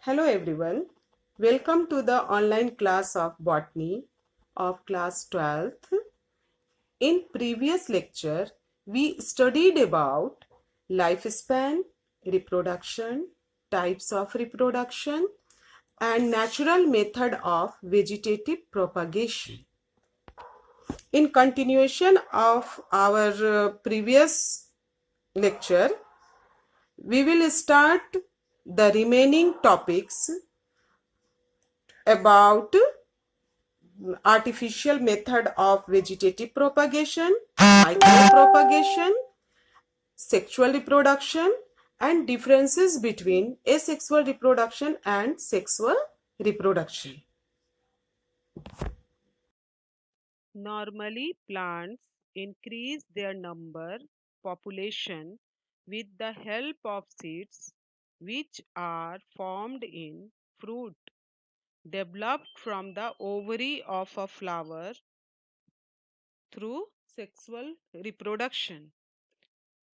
Hello everyone. Welcome to the online class of botany of class 12th. In previous lecture, we studied about lifespan, reproduction, types of reproduction, and natural method of vegetative propagation. In continuation of our previous lecture, we will start the remaining topics about artificial method of vegetative propagation, micropropagation, sexual reproduction, and differences between asexual reproduction and sexual reproduction. Normally, plants increase their population with the help of seeds, which are formed in fruit developed from the ovary of a flower through sexual reproduction.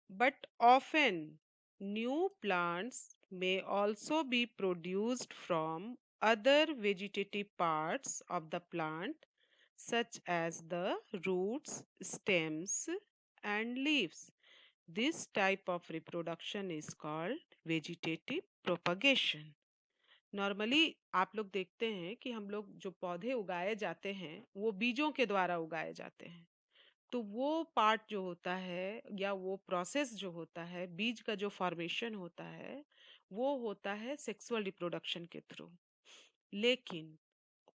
But often, new plants may also be produced from other vegetative parts of the plant, such as the roots, stems, and leaves. This type of reproduction is called vegetative propagation. Normally आप लोग देखते हैं कि हम लोग जो पौधे उगाए जाते हैं वो बीजों के द्वारा उगाए जाते हैं। तो वो पार्ट जो होता है या वो प्रोसेस जो होता है, बीज का जो फॉर्मेशन होता है, वो होता है सेक्सुअल रिप्रोडक्शन के थ्रू। लेकिन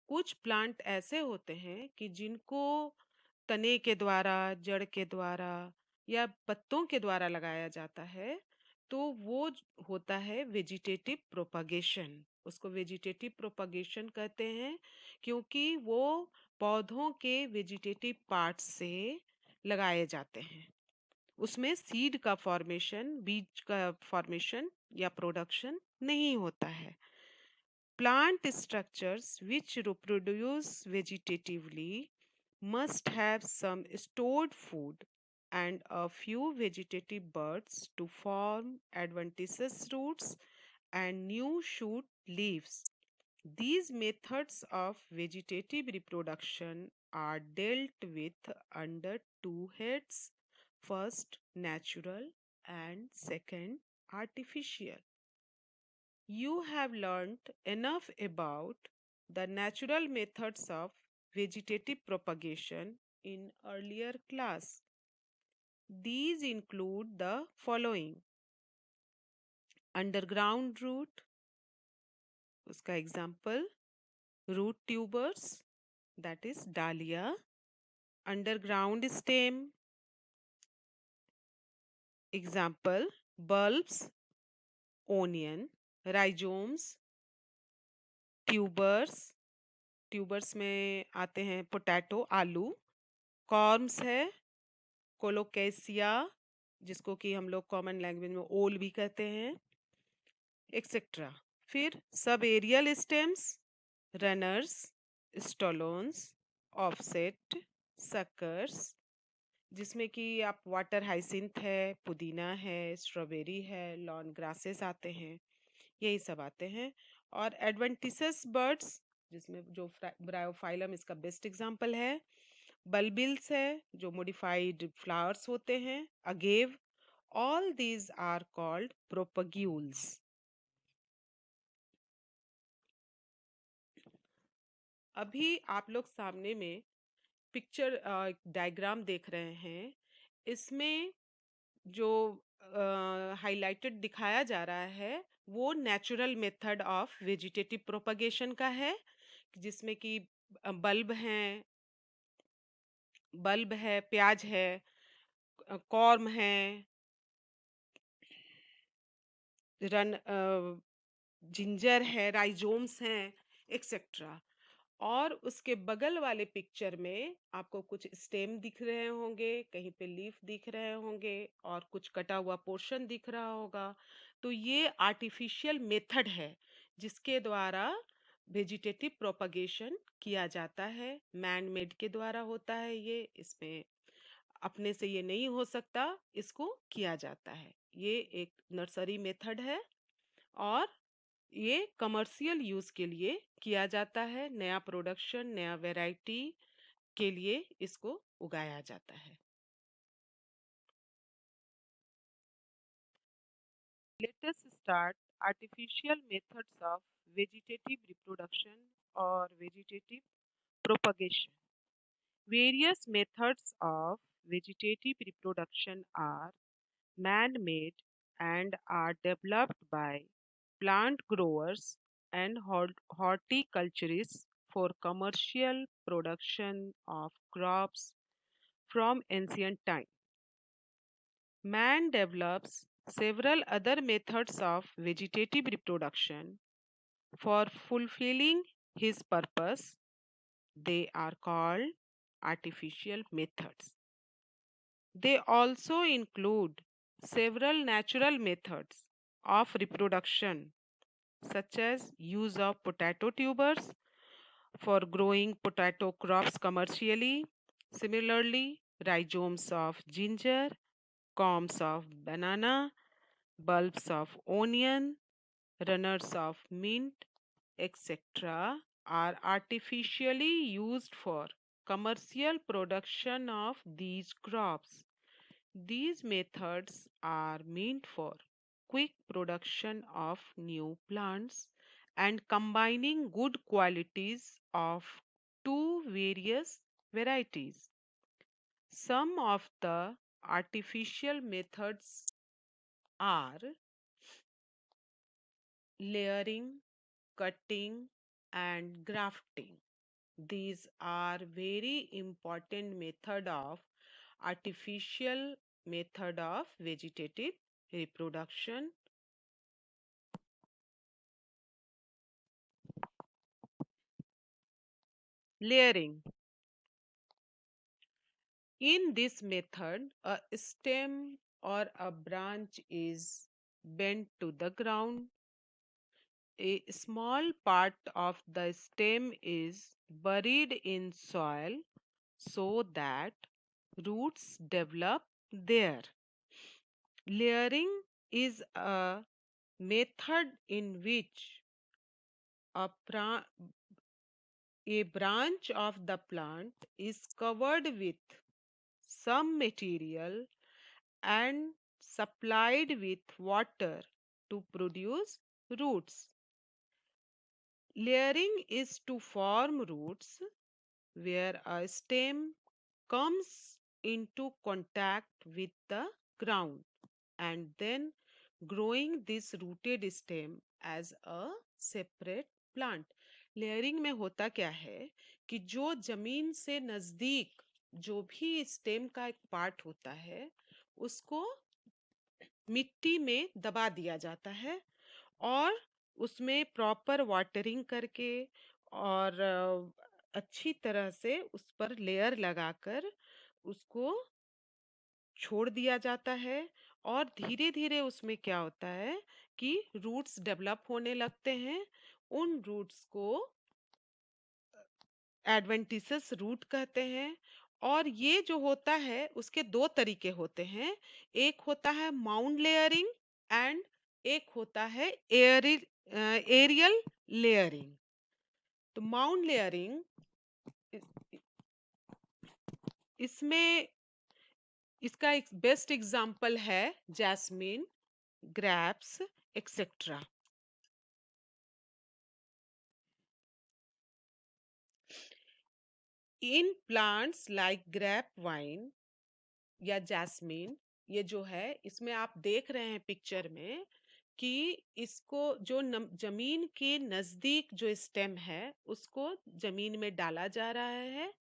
कुछ प्लांट ऐसे होते हैं कि जिनको तने के द्वारा, जड़ के द्वारा या पत्तों के द्वारा लगाया जाता है, तो होता है वेजिटेटिव प्रोपगेशन। उसको वेजिटेटिव प्रोपगेशन कहते हैं क्योंकि वो पौधों के वेजिटेटिव पार्ट्स से लगाए जाते हैं। उसमें सीड का फॉर्मेशन, बीज का फॉर्मेशन या प्रोडक्शन नहीं होता है। Plant structures which reproduce vegetatively must have some stored food and a few vegetative buds to form adventitious roots and new shoot leaves. These methods of vegetative reproduction are dealt with under two heads: first, natural, and second, artificial. You have learned enough about the natural methods of vegetative propagation in earlier class. These include the following: underground root, उसका example root tubers, that is dahlia; underground stem, example bulbs, onion; rhizomes, tubers, tubers में आते हैं potato, आलू; corms है, colocasia, जिसको कि हम लोग कॉमन लैंग्वेज में ओल भी कहते हैं, एक्सेट्रा। फिर सब aerial stems, runners, stolons, offset, suckers, जिसमें कि आप वाटर हाइसिंथ है, पुदीना है, स्ट्रॉबेरी है, लॉन ग्रासेस आते हैं, यही सब आते हैं। और एडवेंटिसस बर्ड्स, जिसमें जो ब्रायोफाइलम इसका बेस्ट एग्जांपल है, बल्बिल्स है जो मॉडिफाइड फ्लावर्स होते हैं, agave, all these are called propagules. अभी आप लोग सामने में पिक्चर डायग्राम देख रहे हैं। इसमें जो हाइलाइटेड दिखाया जा रहा है वो natural method of vegetative propagation का है, जिसमें कि बल्ब हैं, प्याज है, कॉर्म है, रन जिंजर है, राइजोम्स हैं, एक्सेट्रा। और उसके बगल वाले पिक्चर में आपको कुछ स्टेम दिख रहे होंगे, कहीं पे लीफ दिख रहे होंगे और कुछ कटा हुआ पोर्शन दिख रहा होगा। तो ये आर्टिफिशियल मेथड है जिसके द्वारा वेजिटेटिव प्रोपगेशन किया जाता है। मैन मेड के द्वारा होता है ये, इसमें अपने से ये नहीं हो सकता, इसको किया जाता है। ये एक नर्सरी मेथड है और ये कमर्शियल यूज के लिए किया जाता है, नया प्रोडक्शन, नया वैरायटी के लिए इसको उगाया जाता है। Let us start artificial methods of vegetative reproduction or vegetative propagation. Various methods of vegetative reproduction are man-made and are developed by plant growers and horticulturists for commercial production of crops from ancient times. Man develops several other methods of vegetative reproduction for fulfilling his purpose. They are called artificial methods. They also include several natural methods of reproduction, such as use of potato tubers for growing potato crops commercially. Similarly, rhizomes of ginger, combs of banana, bulbs of onion, runners of mint, etc., are artificially used for commercial production of these crops. These methods are meant for quick production of new plants and combining good qualities of two various varieties. Some of the artificial methods are layering, cutting, and grafting. These are very important artificial method of vegetative reproduction. Layering. In this method, a stem or a branch is bent to the ground. A small part of the stem is buried in soil so that roots develop there. Layering is a method in which a, pra- a branch of the plant is covered with some material and supplied with water to produce roots. Layering is to form roots where a stem comes into contact with the ground and then growing this rooted stem as a separate plant. Layering में होता क्या है कि जो जमीन से नजदीक जो भी स्टेम का एक पार्ट होता है उसको मिट्टी में दबा दिया जाता है और उसमें प्रॉपर वाटरिंग करके और अच्छी तरह से उस पर लेयर लगाकर उसको छोड़ दिया जाता है और धीरे धीरे उसमें क्या होता है कि रूट्स डेवलप होने लगते हैं। उन रूट्स को एडवेंटिसस रूट कहते हैं और ये जो होता है उसके दो तरीके होते हैं। एक होता है माउंड लेयरिंग एंड एक होता है एरियल लेयरिंग। तो माउंड लेयरिंग इसमें इसका एक बेस्ट एग्जांपल है जैस्मिन, ग्रैप्स, एक्सेट्रा। इन प्लांट्स लाइक ग्रैप वाइन या जैस्मिन, ये जो है इसमें आप देख रहे हैं पिक्चर में कि इसको जो जमीन के नजदीक जो स्टेम है उसको जमीन में डाला जा रहा है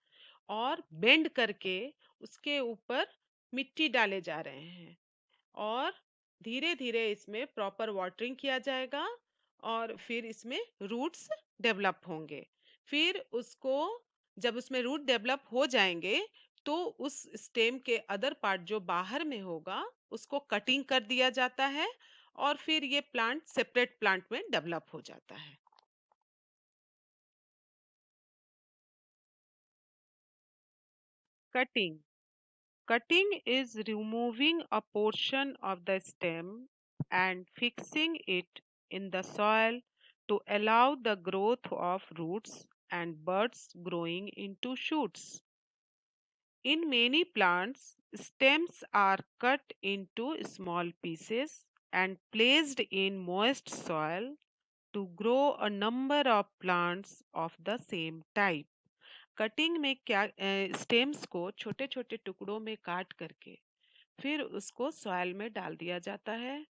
और बेंड करके उसके ऊपर मिट्टी डाले जा रहे हैं और धीरे धीरे इसमें प्रॉपर वाटरिंग किया जाएगा और फिर इसमें रूट्स डेवलप होंगे। फिर उसको जब उसमें रूट डेवलप हो जाएंगे तो उस स्टेम के अदर पार्ट जो बाहर में होगा उसको कटिंग कर दिया जाता है और फिर ये प्लांट सेपरेट प्लांट में डेवलप हो जाता है। Cutting Cutting is removing a portion of the stem and fixing it in the soil to allow the growth of roots and buds growing into shoots. In many plants, stems are cut into small pieces and placed in moist soil to grow a number of plants of the same type. Cutting में क्या stems को छोटे छोटे टुकड़ों में काट करके फिर उसको सॉइल में डाल दिया जाता है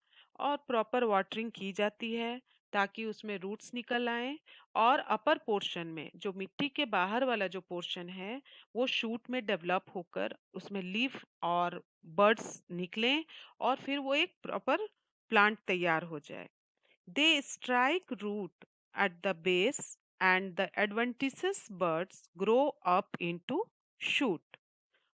और प्रॉपर वाटरिंग की जाती है ताकि उसमें रूट्स निकल आए और अपर पोर्शन में जो मिट्टी के बाहर वाला जो पोर्शन है वो शूट में डेवलप होकर उसमें लीफ और बर्ड्स निकलें और फिर वो एक प्रॉपर प्लांट तैयार हो जाए. They strike root at the base and the adventitious buds grow up into shoot.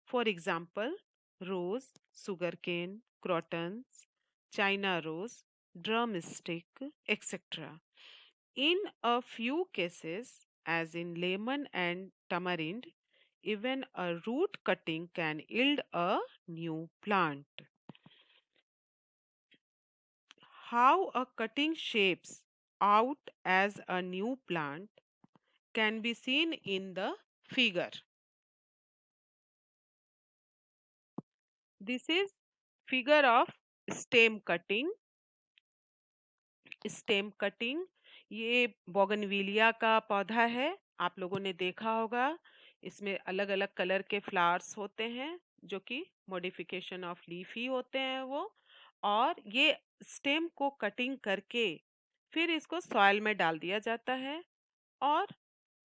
For example, rose, sugarcane, crotons, china rose, drumstick, etc. In a few cases, as in lemon and tamarind, even a root cutting can yield a new plant. How a cutting shapes out as a new plant can be seen in the figure. This is figure of stem cutting. Stem cutting ये bougainvillea का पौधा है. आप लोगों ने देखा होगा इसमें अलग अलग कलर के फ्लावर्स होते हैं जो कि मॉडिफिकेशन ऑफ लीफ ही होते हैं वो. और ये स्टेम को कटिंग करके फिर इसको सॉइल में डाल दिया जाता है और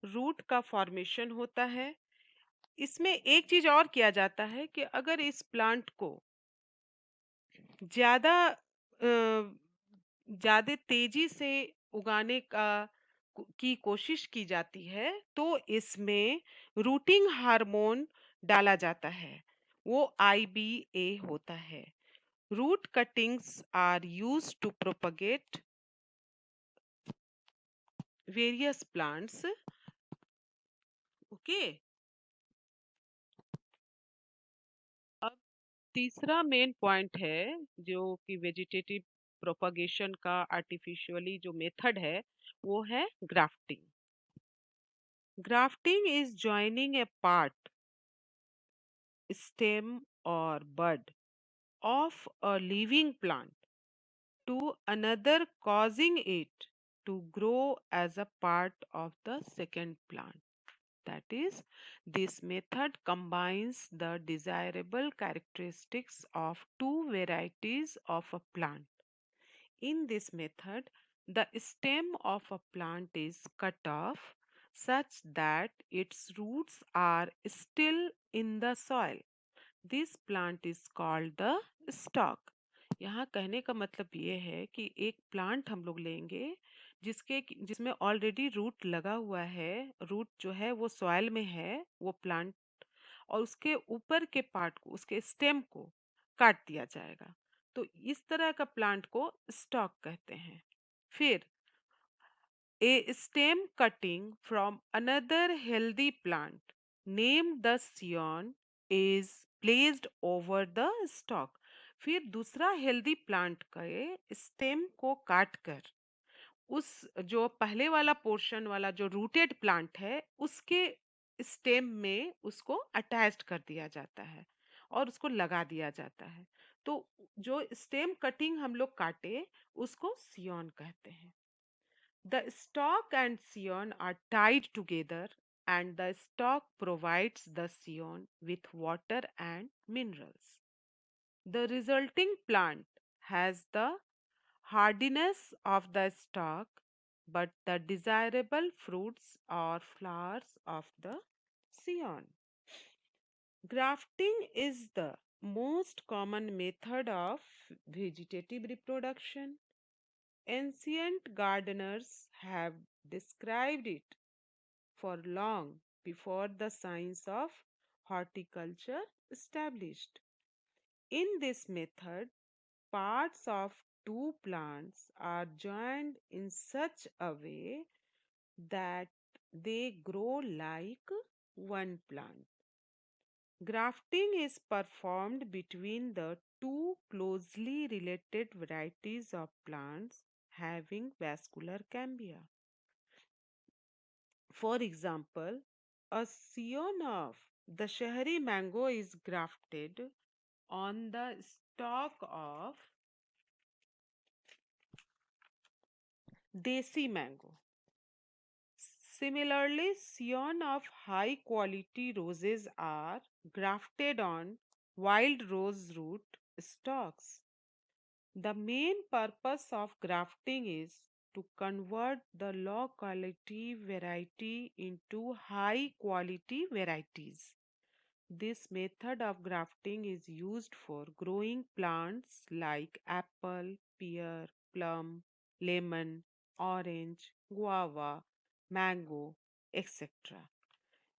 रूट का फॉर्मेशन होता है. इसमें एक चीज और किया जाता है कि अगर इस प्लांट को ज्यादा ज्यादा तेजी से उगाने की कोशिश की जाती है तो इसमें रूटिंग हार्मोन डाला जाता है. वो IBA होता है. Root cuttings are used to propagate various plants. Okay. अब तीसरा मेन पॉइंट है जो कि वेजिटेटिव प्रोपगेशन का आर्टिफिशियली जो मेथड है वो है grafting. Grafting is joining a part stem or bud of a living plant to another, causing it to grow as a part of the second plant. That is, this method combines the desirable characteristics of two varieties of a plant. In this method, the stem of a plant is cut off such that its roots are still in the soil. This plant is called the stock. यहाँ कहने का मतलब ये है कि एक plant हम लोग लेंगे जिसमें ऑलरेडी रूट लगा हुआ है. रूट जो है वो सॉइल में है वो प्लांट और उसके ऊपर के पार्ट को उसके स्टेम को काट दिया जाएगा. तो इस तरह का प्लांट को स्टॉक कहते हैं. फिर a stem cutting from another healthy plant named the scion is placed over the stalk. फिर दूसरा हेल्दी प्लांट के स्टेम को काट कर उस जो पहले वाला पोर्शन वाला जो रूटेड प्लांट है उसके स्टेम में उसको अटैच्ड कर दिया जाता है और उसको लगा दिया जाता है. तो जो स्टेम कटिंग हम लोग काटे उसको सियोन कहते हैं. The stalk and scion are tied together, and the stalk provides the scion with water and minerals. The resulting plant has the hardiness of the stalk but the desirable fruits or flowers of the scion. Grafting is the most common method of vegetative reproduction. Ancient gardeners have described it for long before the science of horticulture established. In this method, parts of two plants are joined in such a way that they grow like one plant. Grafting is performed between the two closely related varieties of plants having vascular cambia. For example, a scion of the Shahari mango is grafted on the stalk of Desi mango. Similarly, scion of high quality roses are grafted on wild rose root stalks. The main purpose of grafting is to convert the low quality variety into high quality varieties. This method of grafting is used for growing plants like apple, pear, plum, lemon, orange, guava, mango, etc.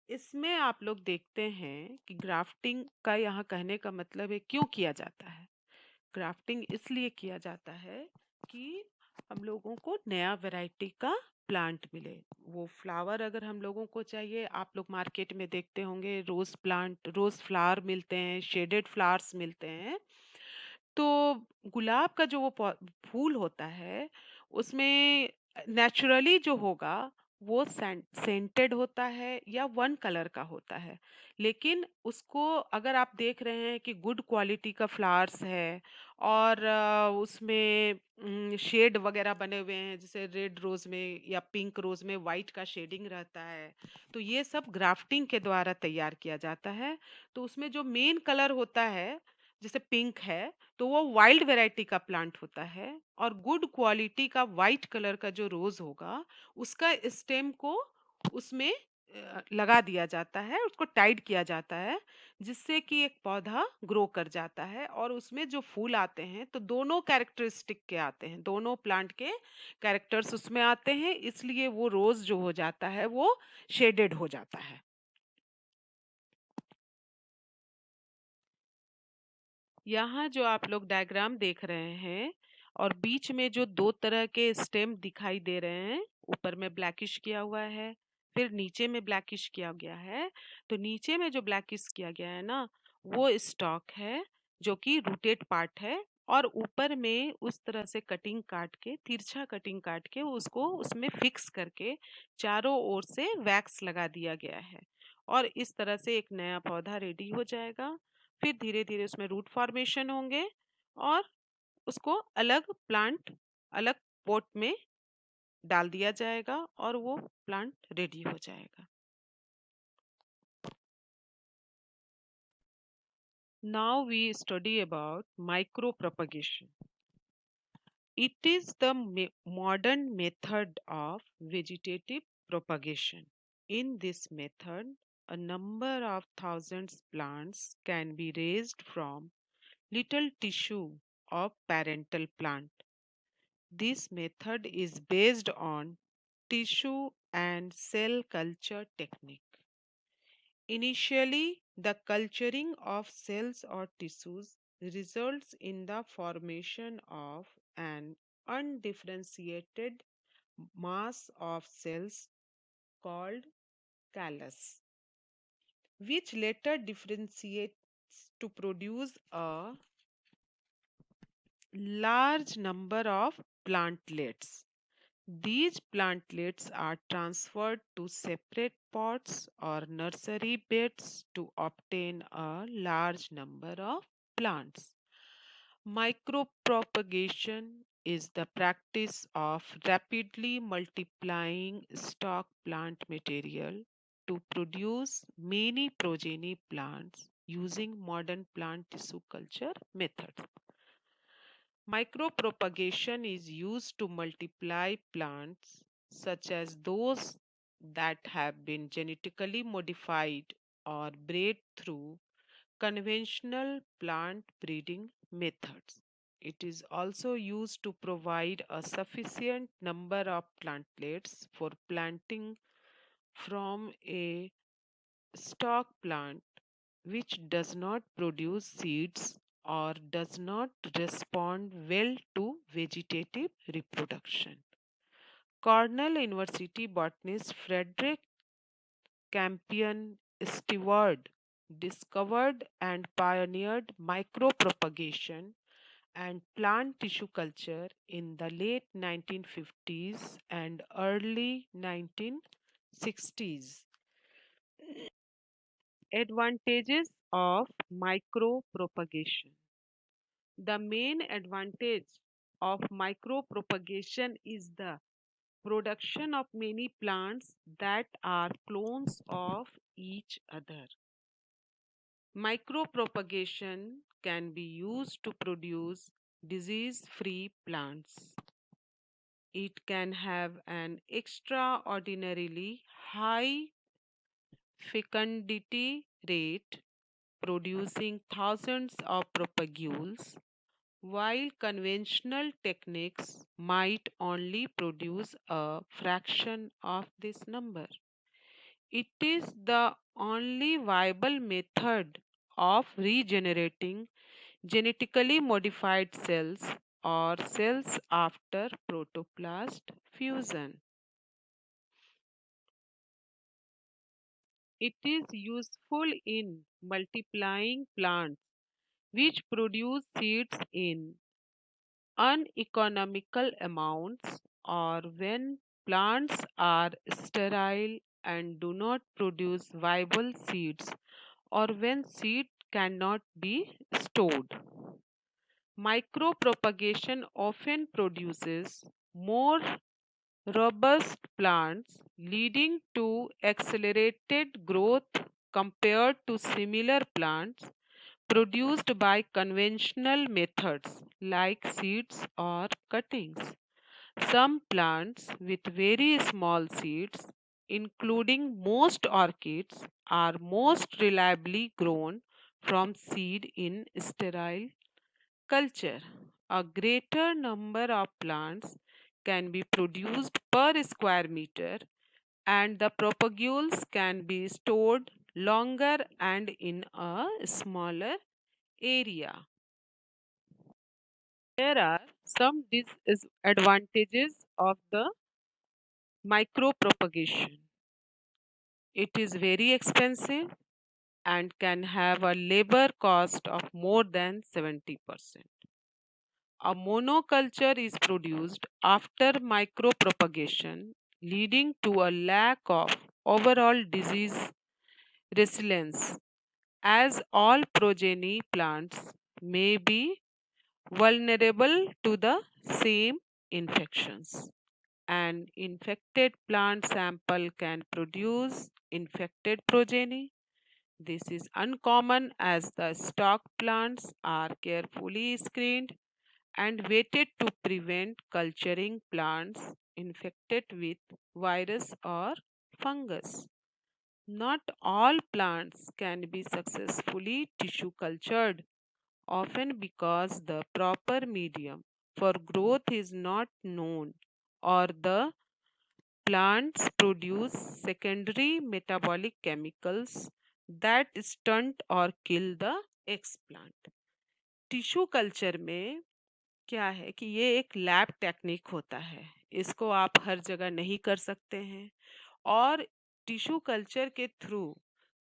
इसमें आप लोग देखते हैं कि grafting का यहाँ कहने का मतलब है क्यों किया जाता है। ग्राफ्टिंग इसलिए किया जाता है कि हम लोगों को नया वैरायटी का प्लांट मिले। वो फ्लावर अगर हम लोगों को चाहिए, आप लोग मार्केट में देखते होंगे रोज प्लांट, रोज फ्लावर मिलते हैं, शेडेड फ्लावर्स मिलते हैं। तो गुलाब का जो वो फूल होता है उसमें नेचुरली जो होगा वो सेंटेड होता है या वन कलर का होता है। लेकिन उसको अगर आप देख रहे हैं कि गुड क्वालिटी का फ्लावर्स है और उसमें शेड वगैरह बने हुए हैं, जैसे रेड रोज में या पिंक रोज में वाइट का शेडिंग रहता है, तो ये सब ग्राफ्टिंग के द्वारा तैयार किया जाता है। तो उसमें जो मेन कलर होता है, जैसे पिंक है, तो वो वाइल्ड वैरायटी का प्लांट होता है, और गुड क्वालिटी का वाइट कलर का जो रोज होगा उसका स्टेम को उसमें लगा दिया जाता है, उसको टाइट किया जाता है, जिससे कि एक पौधा ग्रो कर जाता है और उसमें जो फूल आते हैं तो दोनों कैरेक्टरिस्टिक के आते हैं, दोनों प्लांट के कैरेक्टर्स उसमें आते हैं, इसलिए वो रोज जो हो जाता है वो शेडेड हो जाता है। यहाँ जो आप लोग डायग्राम देख रहे हैं और बीच में जो दो तरह के स्टेम दिखाई दे रहे हैं, ऊपर में ब्लैकिश किया हुआ है, फिर नीचे में ब्लैकिश किया गया है। तो नीचे में जो ब्लैकिश किया गया है ना, वो स्टॉक है जो कि रूटेड पार्ट है, और ऊपर में उस तरह से कटिंग काट के, तिरछा कटिंग काट के उसको उसमें फिक्स करके चारों ओर से वैक्स लगा दिया गया है, और इस तरह से एक नया पौधा रेडी हो जाएगा। फिर धीरे धीरे उसमें रूट फॉर्मेशन होंगे और उसको अलग प्लांट, अलग पॉट में डाल दिया जाएगा और वो प्लांट रेडी हो जाएगा। Now we study about micro propagation. It is the modern method of vegetative propagation. In this method, a number of thousands plants can be raised from little tissue of parental plant. This method is based on tissue and cell culture technique. Initially, the culturing of cells or tissues results in the formation of an undifferentiated mass of cells called callus, which later differentiates to produce a large number of plantlets. These plantlets are transferred to separate pots or nursery beds to obtain a large number of plants. Micropropagation is the practice of rapidly multiplying stock plant material to produce many progeny plants using modern plant tissue culture methods. Micropropagation is used to multiply plants such as those that have been genetically modified or bred through conventional plant breeding methods. It is also used to provide a sufficient number of plantlets for planting from a stock plant which does not produce seeds or does not respond well to vegetative reproduction. Cornell University botanist Frederick Campion Stewart discovered and pioneered micropropagation and plant tissue culture in the late 1950s and early 1960s. Advantages of micropropagation. The main advantage of micropropagation is the production of many plants that are clones of each other. Micropropagation can be used to produce disease-free plants. It can have an extraordinarily high fecundity rate, producing thousands of propagules, while conventional techniques might only produce a fraction of this number. It is the only viable method of regenerating genetically modified cells or cells after protoplast fusion. It is useful in multiplying plants which produce seeds in uneconomical amounts or when plants are sterile and do not produce viable seeds or when seed cannot be stored. Micropropagation often produces more robust plants, leading to accelerated growth compared to similar plants produced by conventional methods like seeds or cuttings. Some plants with very small seeds, including most orchids, are most reliably grown from seed in sterile culture. A greater number of plants can be produced per square meter, and the propagules can be stored longer and in a smaller area. There are some disadvantages of the micropropagation. It is very expensive and can have a labor cost of more than 70%. A monoculture is produced after micropropagation, leading to a lack of overall disease resilience, as all progeny plants may be vulnerable to the same infections. An infected plant sample can produce infected progeny. This is uncommon as the stock plants are carefully screened and waited to prevent culturing plants infected with virus or fungus. Not all plants can be successfully tissue cultured, often because the proper medium for growth is not known or the plants produce secondary metabolic chemicals that stunt or kill the explant. Tissue culture में क्या है कि ये एक lab technique होता है। इसको आप हर जगह नहीं कर सकते हैं और टिश्यू कल्चर के थ्रू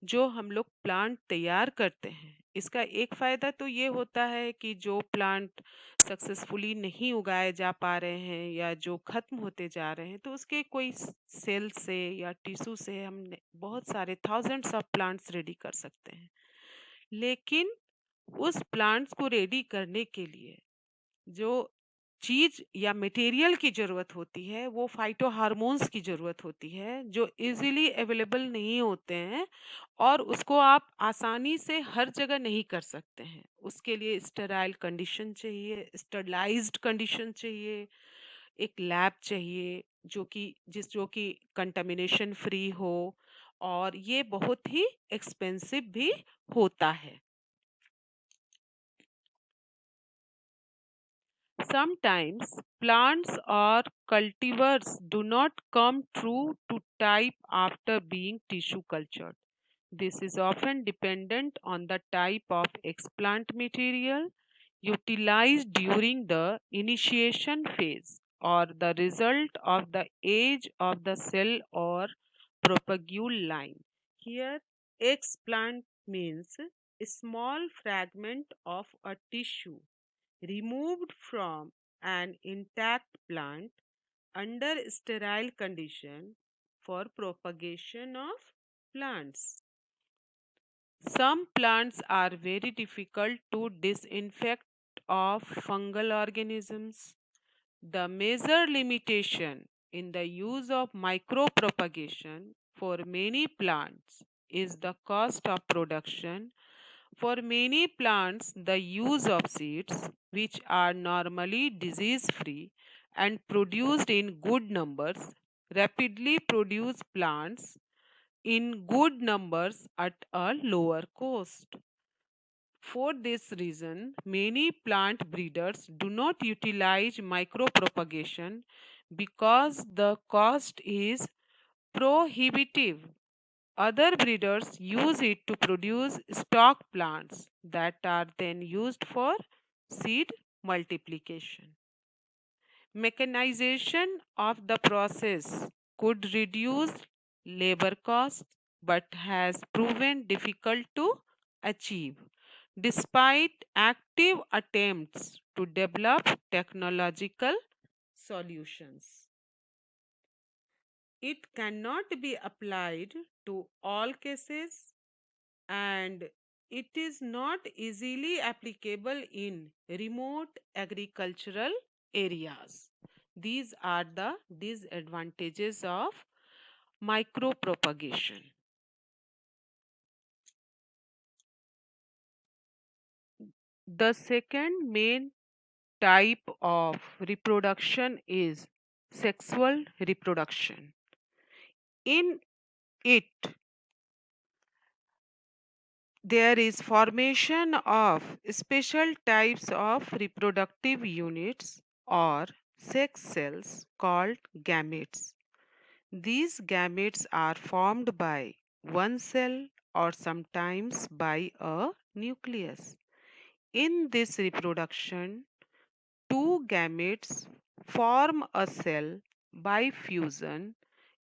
जो हम लोग प्लांट तैयार करते हैं, इसका एक फ़ायदा तो ये होता है कि जो प्लांट सक्सेसफुली नहीं उगाए जा पा रहे हैं या जो ख़त्म होते जा रहे हैं, तो उसके कोई सेल से या टिश्यू से हम बहुत सारे थाउजेंड्स ऑफ प्लांट्स रेडी कर सकते हैं। लेकिन उस प्लांट्स को रेडी करने के लिए जो चीज़ या मटेरियल की ज़रूरत होती है, वो फाइटो हार्मोन्स की ज़रूरत होती है, जो इजीली अवेलेबल नहीं होते हैं और उसको आप आसानी से हर जगह नहीं कर सकते हैं। उसके लिए स्टेराइल कंडीशन चाहिए, स्टरलाइज्ड कंडीशन चाहिए, एक लैब चाहिए जो कि कंटामिनेशन फ्री हो और ये बहुत ही एक्सपेंसिव भी होता है। Sometimes plants or cultivars do not come true to type after being tissue cultured. This is often dependent on the type of explant material utilized during the initiation phase or the result of the age of the cell or propagule line. Here, explant means a small fragment of a tissue removed from an intact plant under sterile condition for propagation of plants. Some plants are very difficult to disinfect of fungal organisms. The major limitation in the use of micropropagation for many plants is the cost of production. For many plants, the use of seeds, which are normally disease free and produced in good numbers, rapidly produce plants in good numbers at a lower cost. For this reason, many plant breeders do not utilize micropropagation because the cost is prohibitive. Other breeders use it to produce stock plants that are then used for seed multiplication. Mechanization of the process could reduce labor costs but has proven difficult to achieve despite active attempts to develop technological solutions. It cannot be applied to all cases and it is not easily applicable in remote agricultural areas. These are the disadvantages of micropropagation. The second main type of reproduction is sexual reproduction. In it, there is formation of special types of reproductive units or sex cells called gametes. These gametes are formed by one cell or sometimes by a nucleus. In this reproduction, two gametes form a cell by fusion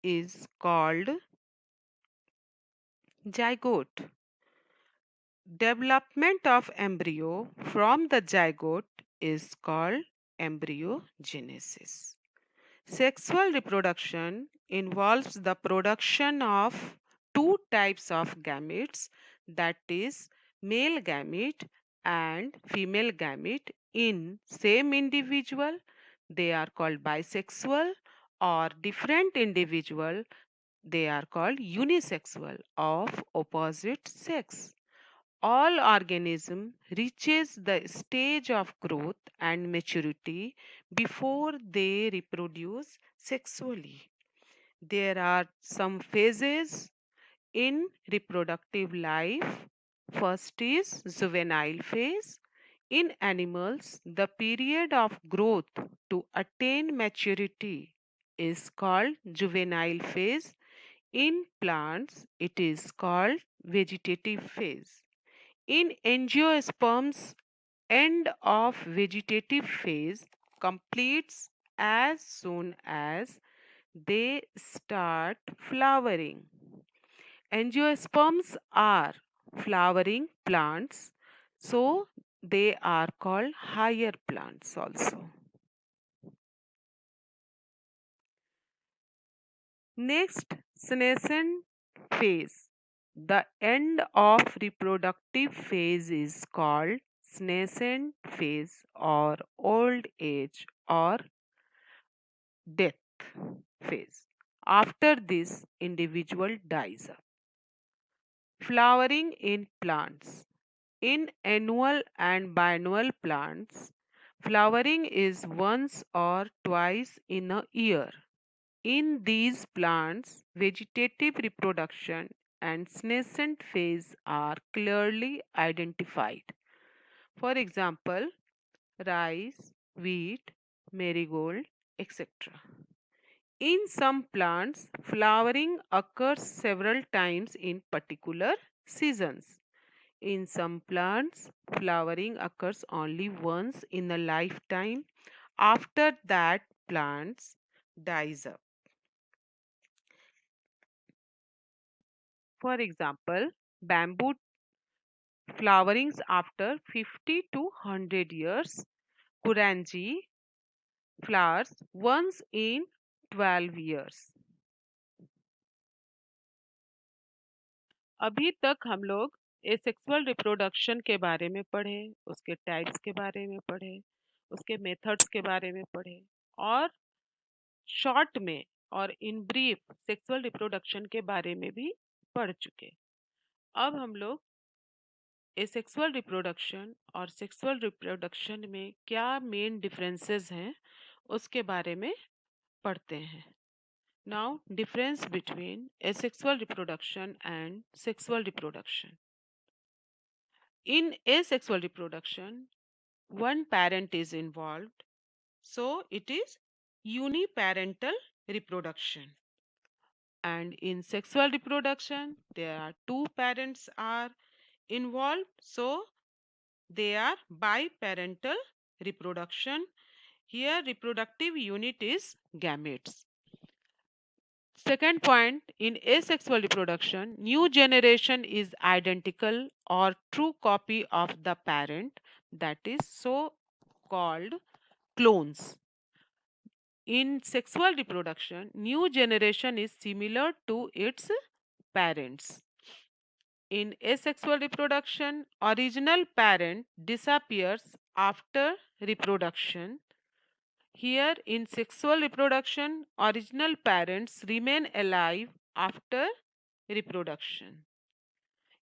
is called zygote. Development of embryo from the zygote is called embryogenesis. Sexual reproduction involves the production of two types of gametes, that is male gamete and female gamete in same individual. They are called bisexual, or different individual, they are called unisexual of opposite sex. All organism reaches the stage of growth and maturity before they reproduce sexually. There are some phases in reproductive life. First is juvenile phase. In animals, the period of growth to attain maturity is called juvenile phase. In plants, it is called vegetative phase. In angiosperms, end of vegetative phase completes as soon as they start flowering. Angiosperms are flowering plants, so they are called higher plants also. Next, senescent phase. The end of reproductive phase is called senescent phase or old age or death phase. After this, individual dies. Flowering in plants. In annual and biennial plants, flowering is once or twice in a year. In these plants, vegetative reproduction and senescent phase are clearly identified. For example, rice, wheat, marigold, etc. In some plants, flowering occurs several times in particular seasons. In some plants, flowering occurs only once in a lifetime. After that, plants dies up. For example, bamboo flowerings after 50 to 100 years. Kurangi flowers once in 12 years. अभी तक हम लोग asexual reproduction के बारे में पढ़े, उसके types के बारे में पढ़े, उसके मेथड्स के बारे में पढ़े और शॉर्ट में और इन ब्रीफ सेक्सुअल रिप्रोडक्शन के बारे में भी पढ़ चुके। अब हम लोग एसेक्सुअल रिप्रोडक्शन और सेक्सुअल रिप्रोडक्शन में क्या मेन डिफरेंसेस हैं उसके बारे में पढ़ते हैं। Now difference between asexual reproduction and sexual reproduction. In asexual reproduction, one parent is involved, so it is uniparental reproduction. And in sexual reproduction, there are two parents are involved, so they are biparental reproduction. Here reproductive unit is gametes. Second point, in asexual reproduction, new generation is identical or true copy of the parent, that is so called clones. In sexual reproduction, new generation is similar to its parents. In asexual reproduction, original parent disappears after reproduction. Here, in sexual reproduction, original parents remain alive after reproduction.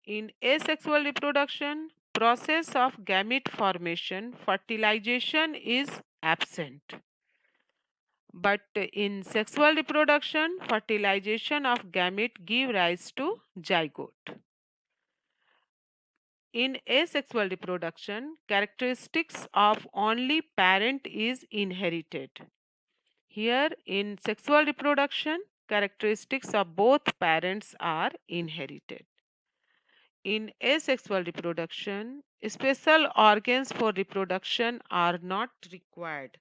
In asexual reproduction, process of gamete formation, fertilization is absent. But in sexual reproduction, fertilization of gamete give rise to zygote. In asexual reproduction, characteristics of only parent is inherited. Here, in sexual reproduction, characteristics of both parents are inherited. In asexual reproduction, special organs for reproduction are not required.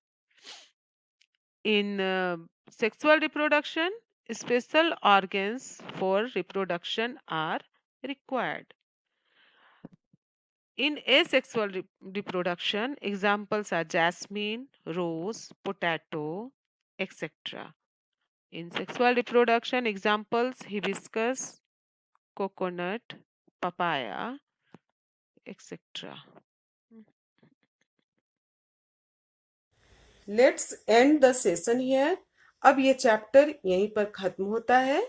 In sexual reproduction, special organs for reproduction are required. In asexual reproduction, examples are jasmine, rose, potato, etc. In sexual reproduction, examples hibiscus, coconut, papaya, etc. Let's end the session here. अब ये chapter यहीं पर खत्म होता है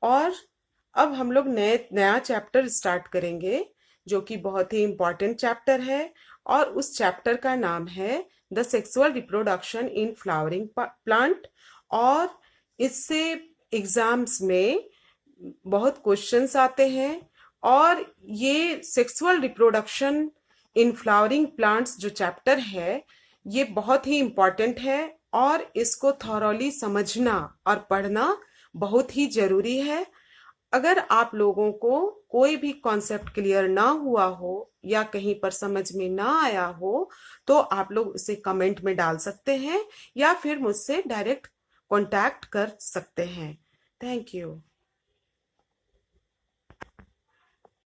और अब हम लोग नया चैप्टर स्टार्ट करेंगे जो कि बहुत ही इम्पोर्टेंट चैप्टर है और उस चैप्टर का नाम है the sexual reproduction in flowering plant. और इससे एग्जाम्स में बहुत क्वेश्चंस आते हैं और ये sexual reproduction in flowering plants जो चैप्टर है ये बहुत ही इम्पॉर्टेंट है और इसको थॉरोली समझना और पढ़ना बहुत ही जरूरी है। अगर आप लोगों को कोई भी कॉन्सेप्ट क्लियर ना हुआ हो या कहीं पर समझ में ना आया हो तो आप लोग उसे कमेंट में डाल सकते हैं या फिर मुझसे डायरेक्ट कांटेक्ट कर सकते हैं। Thank you.